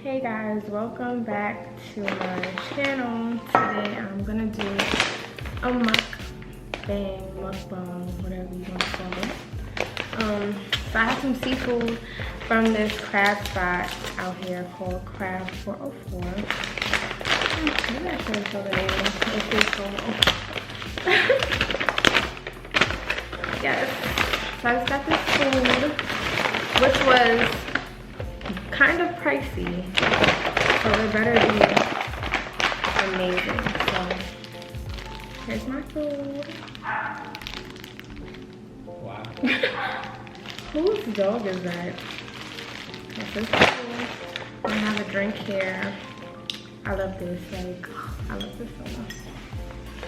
Hey guys, welcome back to my channel. Today I'm gonna do a mukbang, whatever you want to call it. So I have some seafood from this crab spot out here called Crab 404. Maybe I should show the name. It is so yes. So I just got this food, which was kind of pricey, so it better be amazing. So here's my food. Wow. Whose dog is that? This is cool. I have a drink here. I love this, like, I love this so much.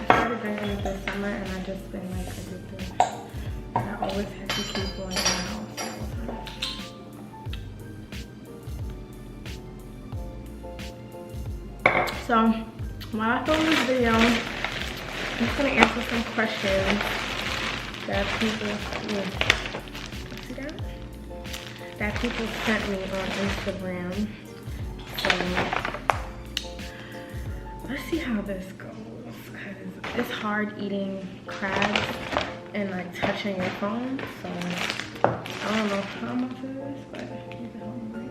I started drinking it this summer and I've just been like addicted. I always have to keep one in my house all the time. So while I film this video, I'm just gonna answer some questions that people sent me on Instagram. So let's see how this goes, because it's hard eating crabs and like touching your phone. So I don't know how much of this, but you can hold me.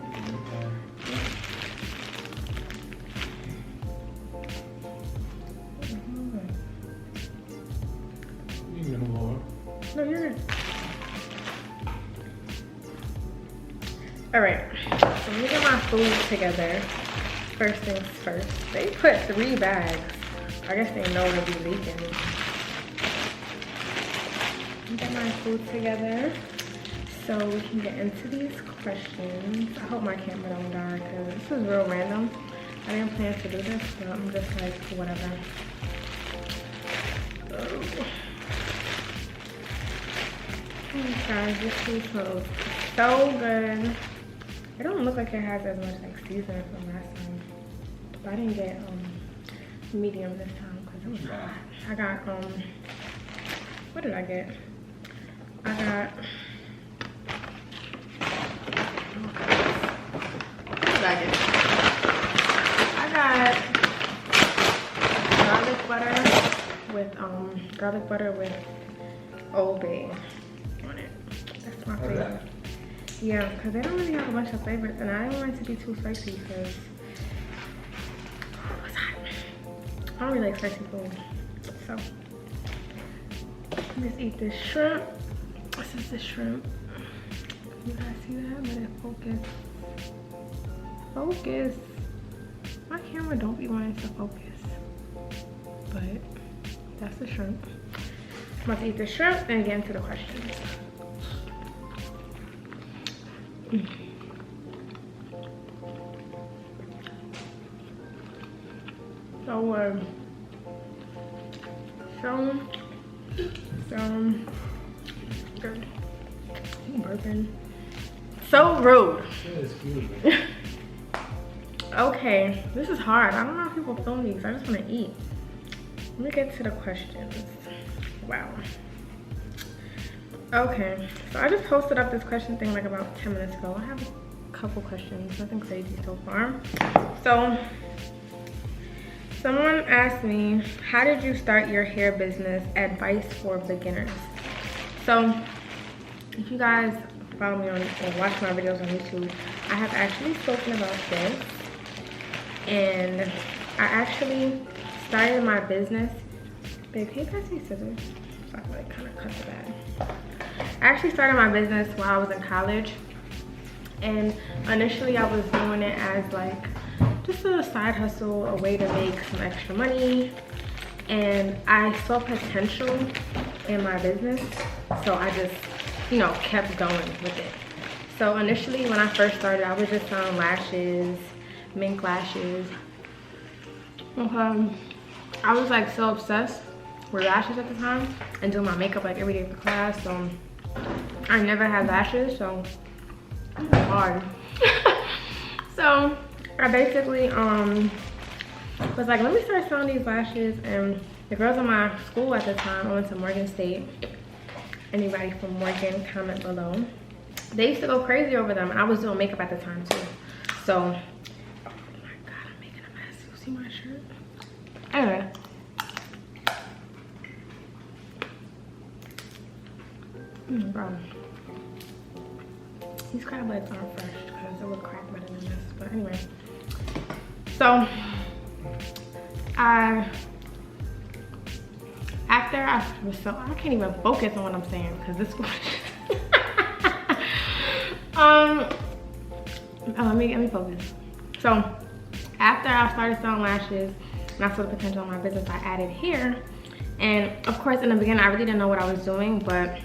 No, you're good. All right, so let me get my food together. First things first. They put 3 bags. I guess they know it'll be leaking. Get my food together so we can get into these questions. I hope my camera don't die because this is real random. I didn't plan to do this, but I'm just like, whatever. Oh guys, this food smells so good. It don't look like it has as much like seasoning from last time. But I didn't get medium this time because it was hot. I got what did I get? I got what did I get? I got garlic butter with Old Bay on it. That's my favorite. Yeah, because they don't really have a bunch of favorites, and I don't want it to be too spicy because it's hot. I don't really like spicy food. So let's eat this shrimp. This is the shrimp. You guys see that? Let it focus. Focus. My camera don't be wanting to focus. But that's the shrimp. I'm about to eat the shrimp and get into the questions. Good. I'm burping. So rude. Okay, this is hard. I don't know how people film these. I just want to eat. Let me get to the questions. Wow. Okay, so I just posted up this question thing like about 10 minutes ago. I have a couple questions, nothing crazy so far. So someone asked me, how did you start your hair business? Advice for beginners. So if you guys follow me on or watch my videos on YouTube, I have actually spoken about this, and I actually started my business. Babe, can you pass me scissors? So I can like kind of cut the bag. I actually started my business while I was in college, and initially I was doing it as like just a side hustle, a way to make some extra money, and I saw potential in my business, so I just, you know, kept going with it. So initially when I first started, I was just selling lashes, mink lashes. I was like so obsessed with lashes at the time and doing my makeup like every day for class, so I never had lashes, so it was hard. So I basically was like, let me start selling these lashes, and the girls in my school at the time, I went to Morgan State. Anybody from Morgan, comment below. They used to go crazy over them, and I was doing makeup at the time too. So see my shirt? Anyway. Bro. These crab legs aren't fresh because it would crack better than this. But anyway. So, I can't even focus on what I'm saying because this let me focus. So after I started selling lashes and I saw the potential in my business, I added hair. And of course in the beginning I really didn't know what I was doing, but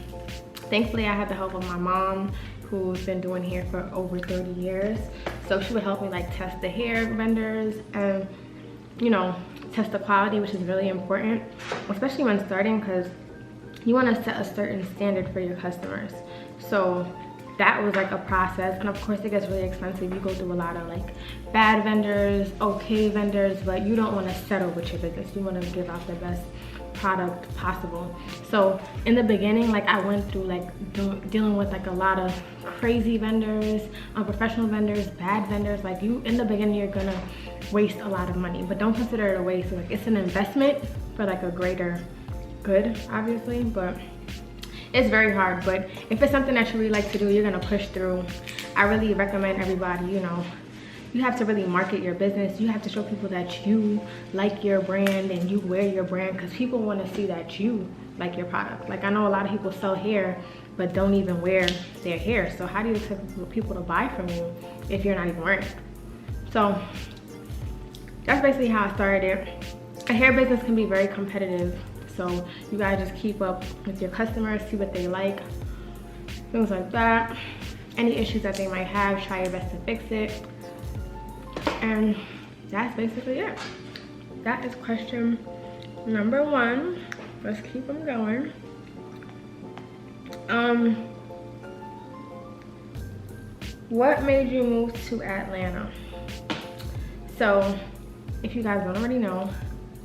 thankfully I had the help of my mom, who's been doing hair for over 30 years. So she would help me like test the hair vendors and, you know, test the quality, which is really important, especially when starting, because you want to set a certain standard for your customers. So that was like a process, and of course it gets really expensive. You go through a lot of like bad vendors, okay vendors, but you don't want to settle with your business. You want to give out the best product possible. So in the beginning, like I went through like dealing with like a lot of crazy vendors, unprofessional vendors, bad vendors. Like you, in the beginning, you're gonna waste a lot of money, but don't consider it a waste. Like it's an investment for like a greater good, obviously, but it's very hard. But if it's something that you really like to do, you're gonna push through. I really recommend everybody, you know, you have to really market your business. You have to show people that you like your brand and you wear your brand, because people want to see that you like your product. Like I know a lot of people sell hair but don't even wear their hair. So how do you expect people to buy from you if you're not even wearing it? So that's basically how I started it. A hair business can be very competitive. So you gotta just keep up with your customers, see what they like, things like that. Any issues that they might have, try your best to fix it. And that's basically it. That is question number 1. Let's keep them going. What made you move to Atlanta? So if you guys don't already know,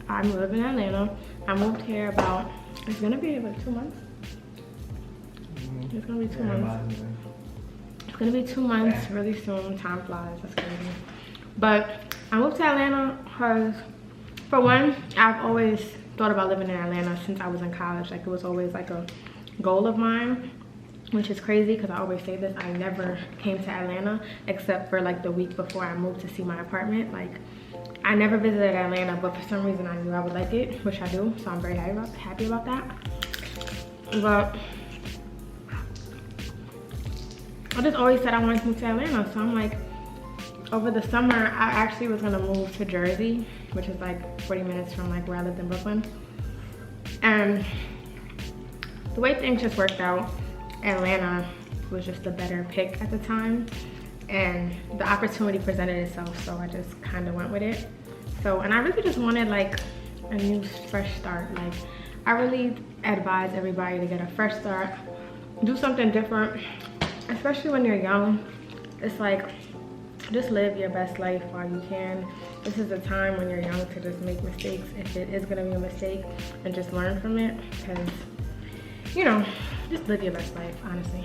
I live in Atlanta. I moved here about, it's gonna be like 2 months. It's gonna be 2 months. It's gonna be 2 months really soon. Time flies, that's crazy. But I moved to Atlanta because, for one, I've always thought about living in Atlanta since I was in college. Like it was always like a goal of mine, which is crazy because I always say this. I never came to Atlanta except for like the week before I moved to see my apartment. Like I never visited Atlanta, but for some reason I knew I would like it, which I do. So I'm very happy about that. But I just always said I wanted to move to Atlanta. So I'm like, over the summer, I actually was gonna move to Jersey, which is like 40 minutes from like where I lived in Brooklyn. And the way things just worked out, Atlanta was just a better pick at the time. And the opportunity presented itself, so I just kind of went with it. So, and I really just wanted like a new fresh start. Like I really advise everybody to get a fresh start, do something different, especially when you're young. It's like, just live your best life while you can. This is the time when you're young to just make mistakes, if it is gonna be a mistake, and just learn from it. Because, you know, just live your best life, honestly.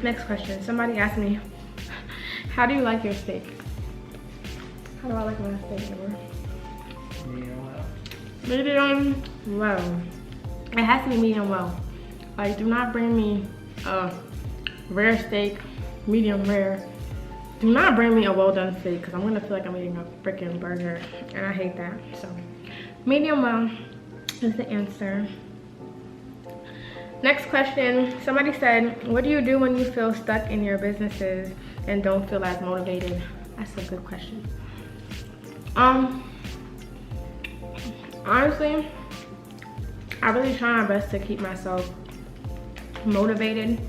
Next question. Somebody asked me, how do you like your steak? How do I like my steak, Amber? Medium well. Medium well. It has to be medium well. Like, do not bring me a rare steak, medium rare. Do not bring me a well done steak, because I'm gonna feel like I'm eating a freaking burger, and I hate that. So, medium well is the answer. Next question. Somebody said, what do you do when you feel stuck in your businesses and don't feel as motivated? That's a good question. Honestly, I really try my best to keep myself motivated.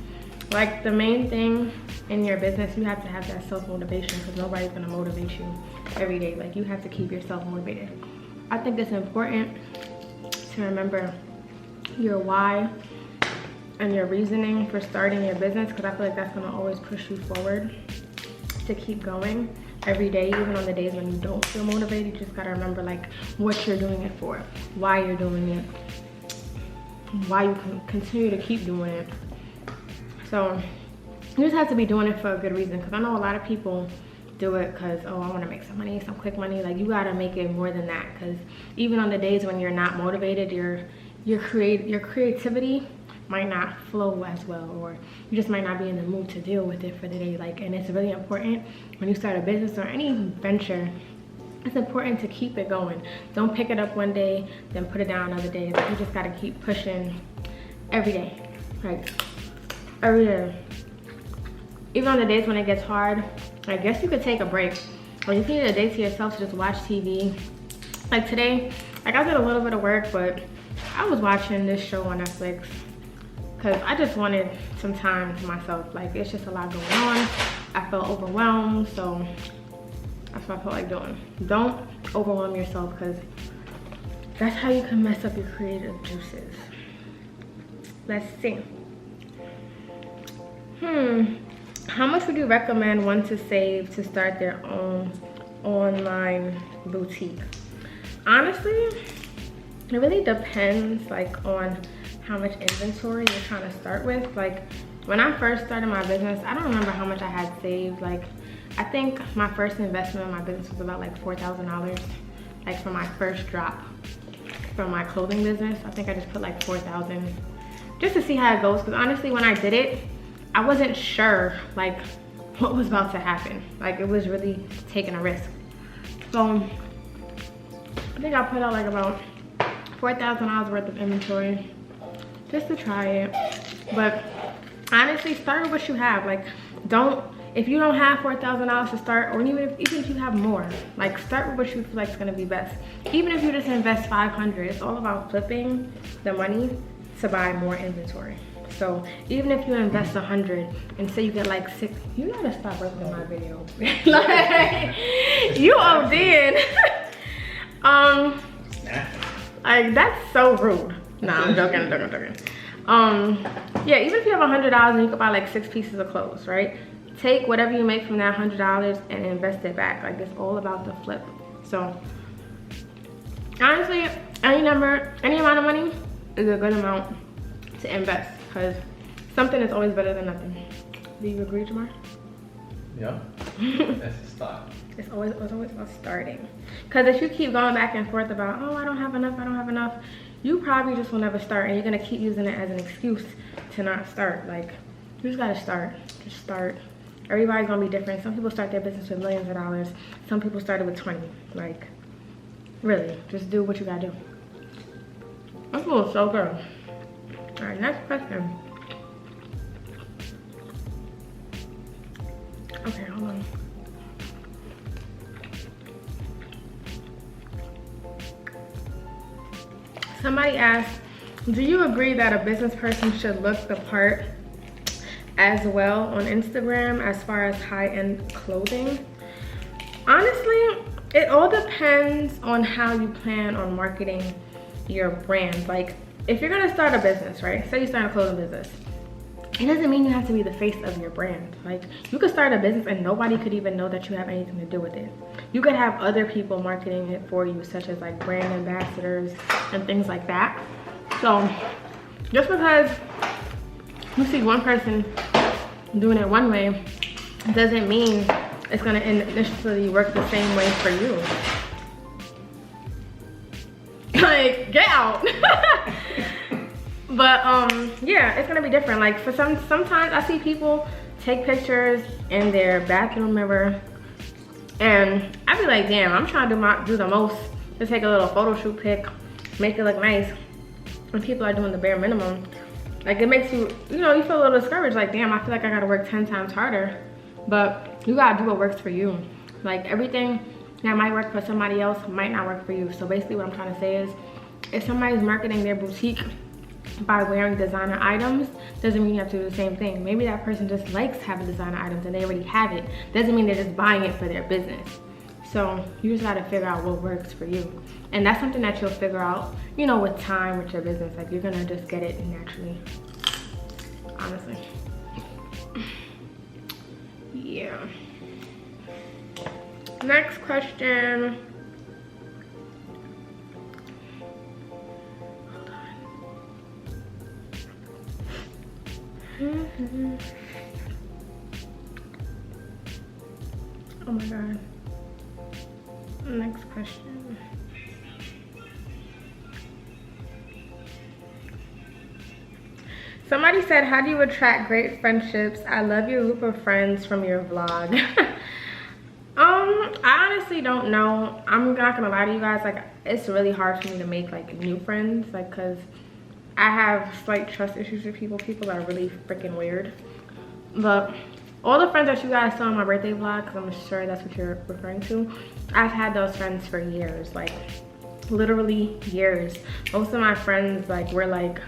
Like the main thing in your business, you have to have that self-motivation, because nobody's gonna motivate you every day. Like you have to keep yourself motivated. I think it's important to remember your why and your reasoning for starting your business, because I feel like that's gonna always push you forward to keep going every day. Even on the days when you don't feel motivated, you just gotta remember like what you're doing it for, why you're doing it, why you can continue to keep doing it. So you just have to be doing it for a good reason. Because I know a lot of people do it because, oh, I want to make some money, some quick money. Like, you gotta make it more than that, because even on the days when you're not motivated, your creativity might not flow as well, or you just might not be in the mood to deal with it for the day. Like, and it's really important when you start a business or any venture, it's important to keep it going. Don't pick it up one day then put it down another day. Like, you just gotta keep pushing every day, like every day. Even on the days when it gets hard, I guess you could take a break, or you can need a day to yourself to just watch TV. Like today, like I did a little bit of work, but I was watching this show on Netflix because I just wanted some time to myself. Like, it's just a lot going on. I felt overwhelmed, so that's what I felt like doing. Don't overwhelm yourself, because that's how you can mess up your creative juices. Let's see. How much would you recommend one to save to start their own online boutique? Honestly, it really depends, like, on how much inventory you're trying to start with. Like, when I first started my business, I don't remember how much I had saved. Like, I think my first investment in my business was about like $4,000, like for my first drop from my clothing business. I think I just put like 4,000 just to see how it goes, because honestly, when I did it, I wasn't sure like what was about to happen. Like, it was really taking a risk. So I think I put out like about $4,000 worth of inventory just to try it. But honestly, start with what you have. Like, if you don't have $4,000 to start, or even if you have more, like, start with what you feel like is gonna be best. Even if you just invest $500, it's all about flipping the money to buy more inventory. So even if you invest 100 and say you get like 6, you gotta stop working on my video. Like, you OD'd. Like, that's so rude. Nah, I'm joking. Yeah, even if you have $100 and you could buy like 6 pieces of clothes, right? Take whatever you make from that $100 and invest it back. Like, it's all about the flip. So honestly, any amount of money is a good amount to invest, because something is always better than nothing. Do you agree, Jamar? Yeah. That's a start. It's always about starting. Because if you keep going back and forth about, oh, I don't have enough, you probably just will never start, and you're gonna keep using it as an excuse to not start. Like, you just gotta start. Just start. Everybody's gonna be different. Some people start their business with millions of dollars. Some people started with 20. Like, really, just do what you gotta do. That feels so good. All right, next question. Okay, hold on. Somebody asked, do you agree that a business person should look the part as well on Instagram as far as high-end clothing? Honestly, it all depends on how you plan on marketing your brand. Like, if you're gonna start a business, right? Say you start a clothing business. It doesn't mean you have to be the face of your brand. Like, you could start a business and nobody could even know that you have anything to do with it. You could have other people marketing it for you, such as like brand ambassadors and things like that. So just because you see one person doing it one way doesn't mean it's gonna initially work the same way for you. Like, get out. But yeah, it's gonna be different. Like, for sometimes I see people take pictures in their bathroom mirror, and I be like, damn, I'm trying to do the most to take a little photo shoot pic, make it look nice, and people are doing the bare minimum. Like, it makes you, you know, you feel a little discouraged. Like, damn, I feel like I gotta work 10 times harder. But you gotta do what works for you. Like, everything that might work for somebody else might not work for you. So basically what I'm trying to say is, if somebody's marketing their boutique by wearing designer items, doesn't mean you have to do the same thing. Maybe that person just likes having designer items and they already have it. Doesn't mean they're just buying it for their business. So you just gotta figure out what works for you. And that's something that you'll figure out, you know, with time with your business. Like, you're gonna just get it naturally, honestly. Yeah. Next question. Hold on. Oh my god. Next question. Somebody said, how do you attract great friendships? I love your group of friends from your vlog. I honestly don't know. I'm not gonna lie to you guys, like it's really hard for me to make like new friends, like because I have slight trust issues with people. People are really freaking weird. But all the friends that you guys saw on my birthday vlog, because I'm sure that's what you're referring to, I've had those friends for years, like literally years. Most of my friends like were like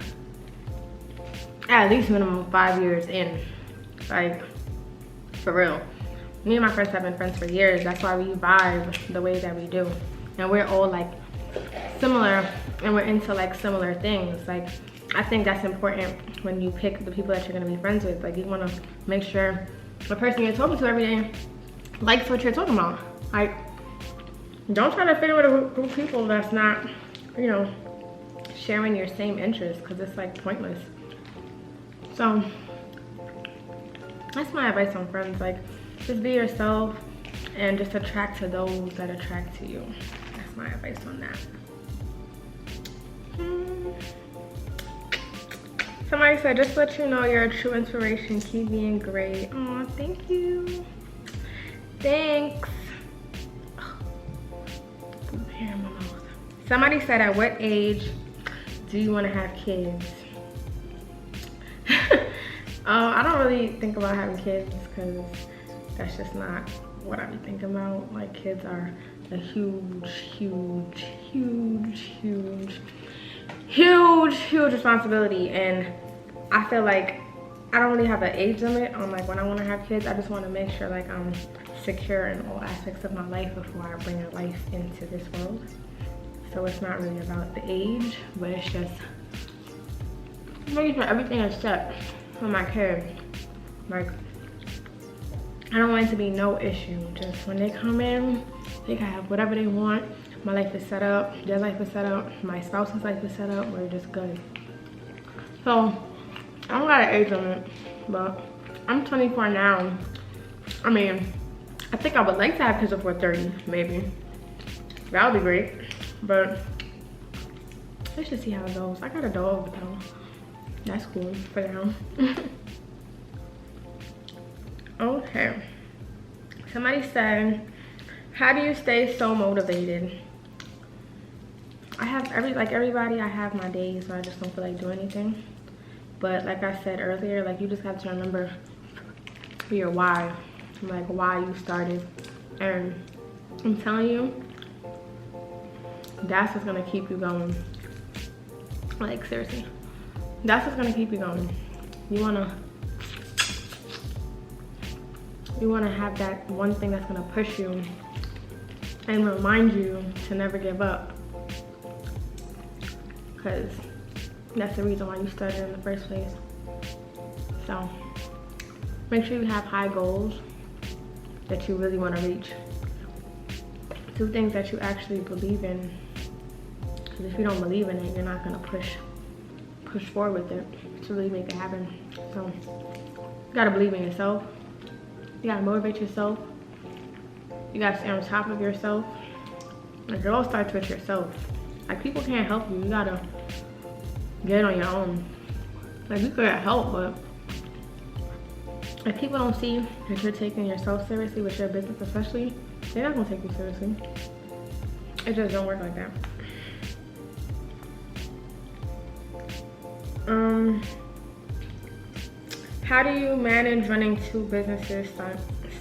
at least minimum 5 years in, like for real. Me and my friends have been friends for years. That's why we vibe the way that we do, and we're all like similar, and we're into like similar things. Like I think that's important when you pick the people that you're gonna be friends with. Like you want to make sure the person you're talking to every day likes what you're talking about. Like don't try to fit in with a group of people that's not, you know, sharing your same interests, because it's like pointless. So that's my advice on friends. Like just be yourself and just attract to those that attract to you. That's my advice on that. Somebody said, just let you know you're a true inspiration. Keep being great. Oh, thank you. Thanks. Hair in my mouth. Somebody said, at what age do you want to have kids? I don't really think about having kids because that's just not what I be thinking about. Like kids are a huge responsibility, and I feel like I don't really have an age limit on like when I want to have kids. I just want to make sure like I'm secure in all aspects of my life before I bring a life into this world. So it's not really about the age, but it's just making sure everything is set for my kid. Like I don't want it to be no issue. Just when they come in, they can have whatever they want. My life is set up, their life is set up, my spouse's life is set up, we're just good. So I don't got an age limit, but I'm 24 now. I mean, I think I would like to have kids before 30, maybe. That would be great, but let's just see how it goes. I got a dog though. That's cool for now. Okay. Somebody said, how do you stay so motivated? I have everybody, I have my days where I just don't feel like doing anything. But like I said earlier, like you just have to remember your why, like why you started. And I'm telling you, that's what's gonna keep you going. Like seriously, that's what's gonna keep you going. You wanna have that one thing that's gonna push you and remind you to never give up, because that's the reason why you started in the first place. So make sure you have high goals that you really want to reach. Do things that you actually believe in, because if you don't believe in it, you're not going to push forward with it to really make it happen. So you got to believe in yourself. You got to motivate yourself. You got to stay on top of yourself. Like, it all starts with yourself. Like, people can't help you. You got to get it on your own. Like, you could get help, but if people don't see that you're taking yourself seriously with your business especially, they're not gonna take you seriously. It just don't work like that. How do you manage running two businesses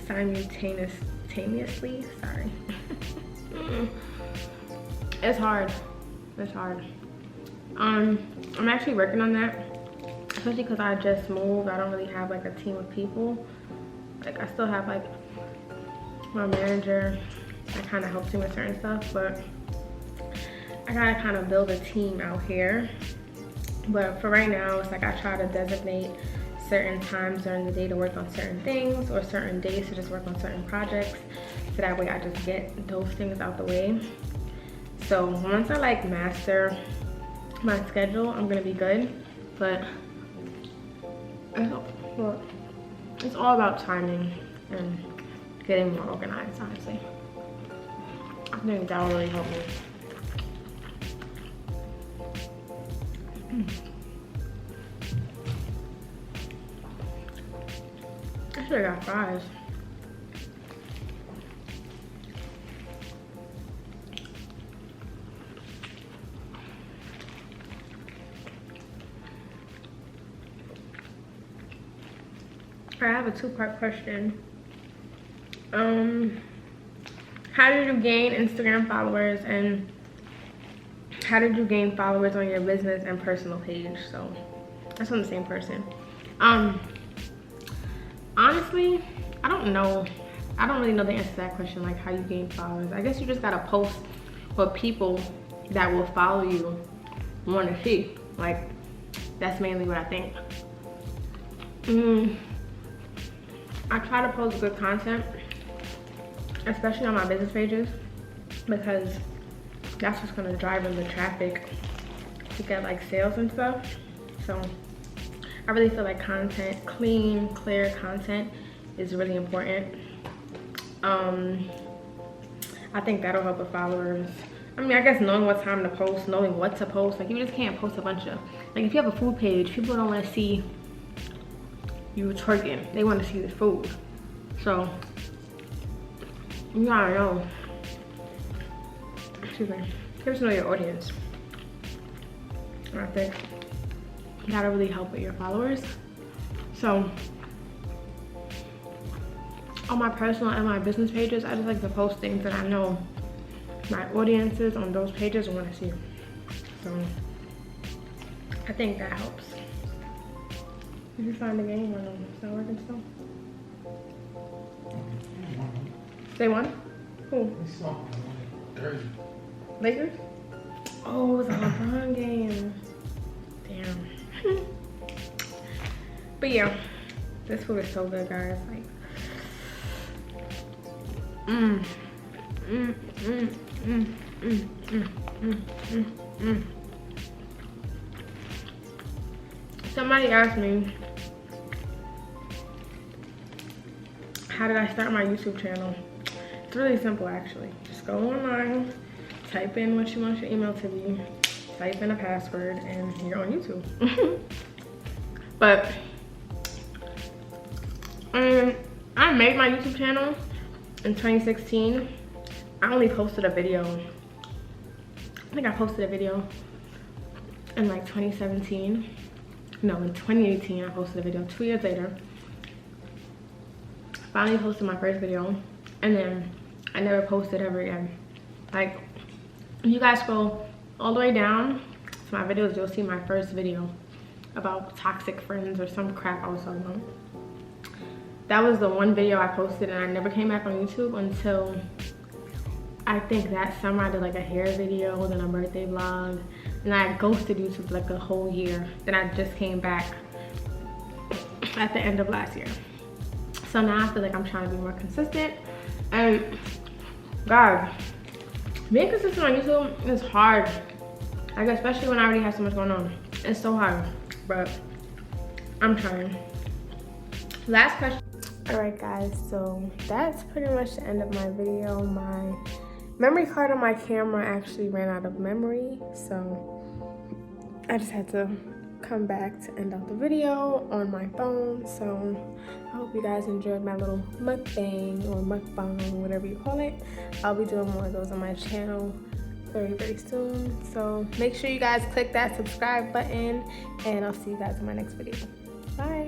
simultaneously? Sorry. It's hard. It's hard. I'm actually working on that, especially because I just moved. I don't really have like a team of people. Like, I still have like my manager that kind of helps me with certain stuff, but I gotta kind of build a team out here. But for right now, it's like I try to designate certain times during the day to work on certain things, or certain days to just work on certain projects, so that way I just get those things out the way. So once I like master my schedule, I'm gonna be good. But it's all about timing, and getting more organized, honestly. I think that will really help me. I should have got fries. I have a two-part question. How did you gain Instagram followers, and how did you gain followers on your business and personal page? So that's on the same person. Honestly, I don't know. I don't really know the answer to that question, like how you gain followers. I guess you just gotta post what people that will follow you want to see. Like, that's mainly what I think. I try to post good content, especially on my business pages, because that's what's gonna drive in the traffic to get like sales and stuff. So I really feel like content, clean, clear content is really important. I think that'll help with followers. I mean, I guess knowing what time to post, knowing what to post. Like, you just can't post a bunch of, like, if you have a food page, people don't want to see you twerking. They want to see the food. So you gotta know. Excuse me. You have to know your audience. And I think that'll really help with your followers. So on my personal and my business pages, I just like to post things that I know my audiences on those pages want to see. So I think that helps. Did you find the game or no? It's not working still? They won? Who? Lakers? Oh, it was a LeBron game. Damn. But yeah, this food is so good, guys. Like, Somebody asked me, how did I start my YouTube channel? It's really simple, actually. Just go online, type in what you want your email to be, type in a password, and you're on YouTube. But I made my YouTube channel in 2016. I only posted a video. I think I posted a video in like 2017. No, in 2018 I posted a video. 2 years later, finally posted my first video, and then I never posted ever again. Like, if you guys scroll all the way down to my videos, you'll see my first video about toxic friends or some crap I was talking about. That was the one video I posted, and I never came back on YouTube until I think that summer. I did like a hair video, then a birthday vlog, and I ghosted YouTube for like a whole year. Then I just came back at the end of last year. So now I feel like I'm trying to be more consistent. And guys, being consistent on YouTube is hard. Like, especially when I already have so much going on. It's so hard, but I'm trying. Last question. Alright guys, so that's pretty much the end of my video. My memory card on my camera actually ran out of memory, so I just had to come back to end out the video on my phone. So I hope you guys enjoyed my little mukbang or mukbang, whatever you call it. I'll be doing more of those on my channel very, very soon. So make sure you guys click that subscribe button, and I'll see you guys in my next video. Bye.